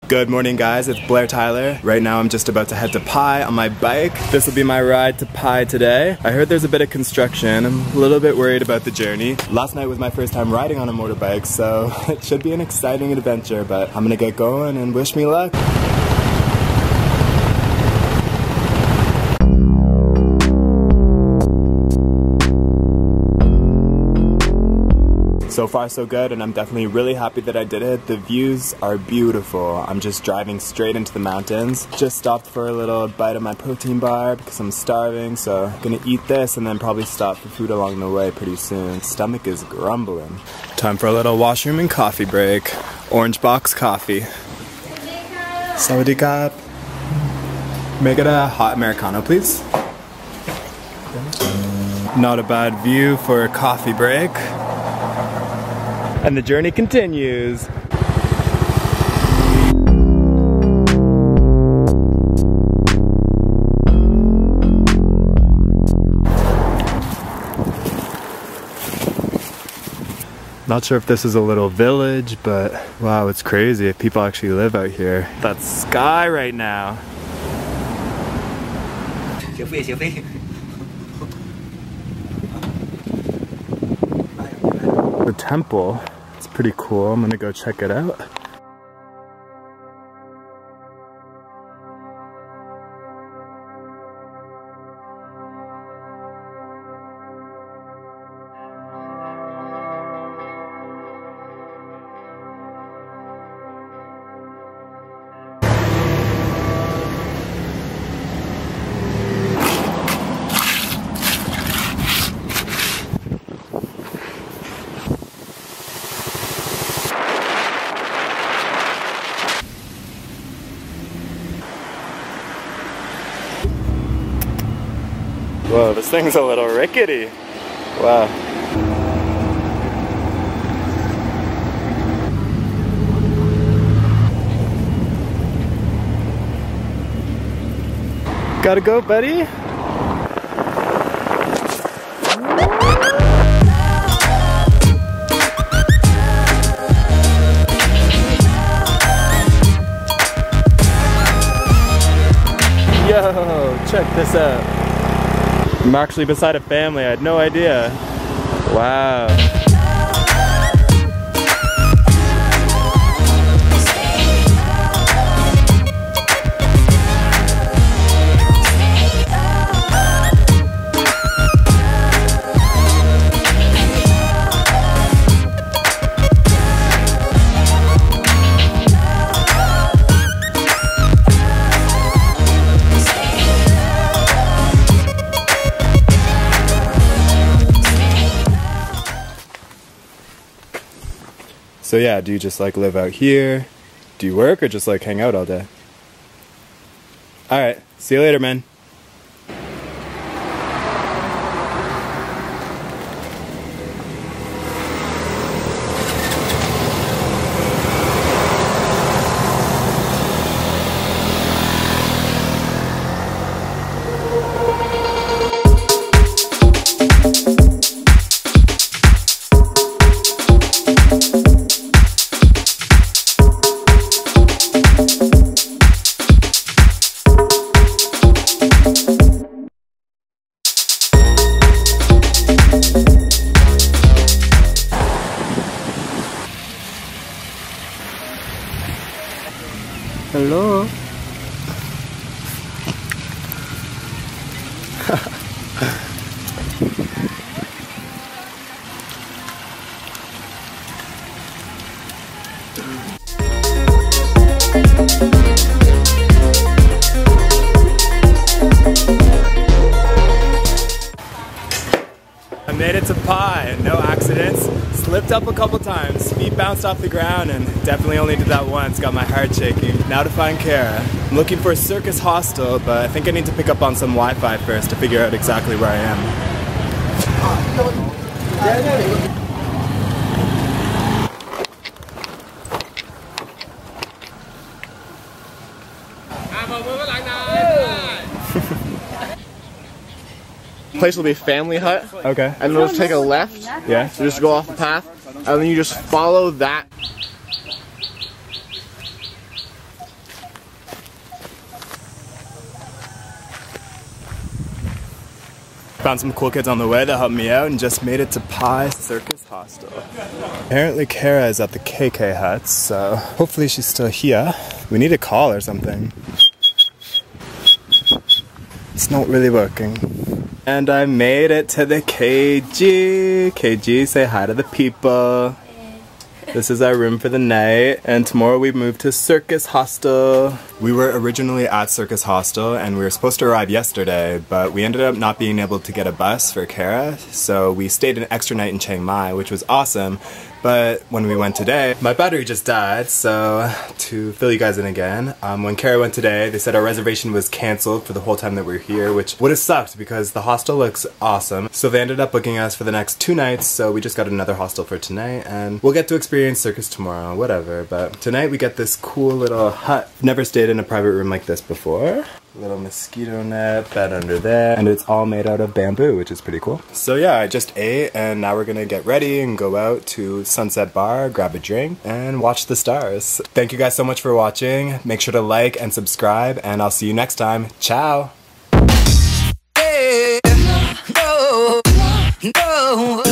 Good morning guys, it's Blair Tyler. Right now I'm just about to head to Pai on my bike. This will be my ride to Pai today. I heard there's a bit of construction. I'm a little bit worried about the journey. Last night was my first time riding on a motorbike, so it should be an exciting adventure, but I'm gonna get going and wish me luck. So far so good, and I'm definitely really happy that I did it. The views are beautiful. I'm just driving straight into the mountains. Just stopped for a little bite of my protein bar because I'm starving, so I'm gonna eat this and then probably stop for food along the way pretty soon. Stomach is grumbling. Time for a little washroom and coffee break. Orange box coffee. Sawadee krap. Make it a hot Americano, please. Not a bad view for a coffee break. And the journey continues. Not sure if this is a little village, but wow, it's crazy if people actually live out here. That sky right now. The temple. It's pretty cool. I'm gonna go check it out. Whoa, this thing's a little rickety. Wow. Gotta go, buddy. Yo, check this out. I'm actually beside a family, I had no idea. Wow. So yeah, do you just like live out here? Do you work or just like hang out all day? Alright, see you later, man. Hello. I made it to Pai, no accidents. Slipped up a couple times, feet bounced off the ground, and definitely only did that once, got my heart shaking. Now to find Kara. I'm looking for a circus hostel, but I think I need to pick up on some Wi-Fi first to figure out exactly where I am. Place will be Family Hut. Okay. And then we'll take a left. Yeah. So just go off the path. And then you just follow that. Found some cool kids on the way that helped me out and just made it to Pi Circus Hostel. Apparently Kara is at the KK Huts, so hopefully she's still here. We need a call or something. It's not really working. And I made it to the KG. KG, say hi to the people. This is our room for the night, and tomorrow we move to Circus Hostel. We were originally at Circus Hostel and we were supposed to arrive yesterday, but we ended up not being able to get a bus for Kara, so we stayed an extra night in Chiang Mai, which was awesome. But when we went today, my battery just died, so to fill you guys in again, when Kara went today, they said our reservation was cancelled for the whole time that we were here, which would have sucked because the hostel looks awesome. So they ended up booking us for the next 2 nights, so we just got another hostel for tonight, and we'll get to experience Circus tomorrow, whatever. But tonight we get this cool little hut. Never stayed in a private room like this before. Little mosquito net, bed under there, and it's all made out of bamboo, which is pretty cool. So yeah, I just ate, and now we're gonna get ready and go out to Sunset Bar, grab a drink, and watch the stars. Thank you guys so much for watching. Make sure to like and subscribe, and I'll see you next time. Ciao! Hey, no, no.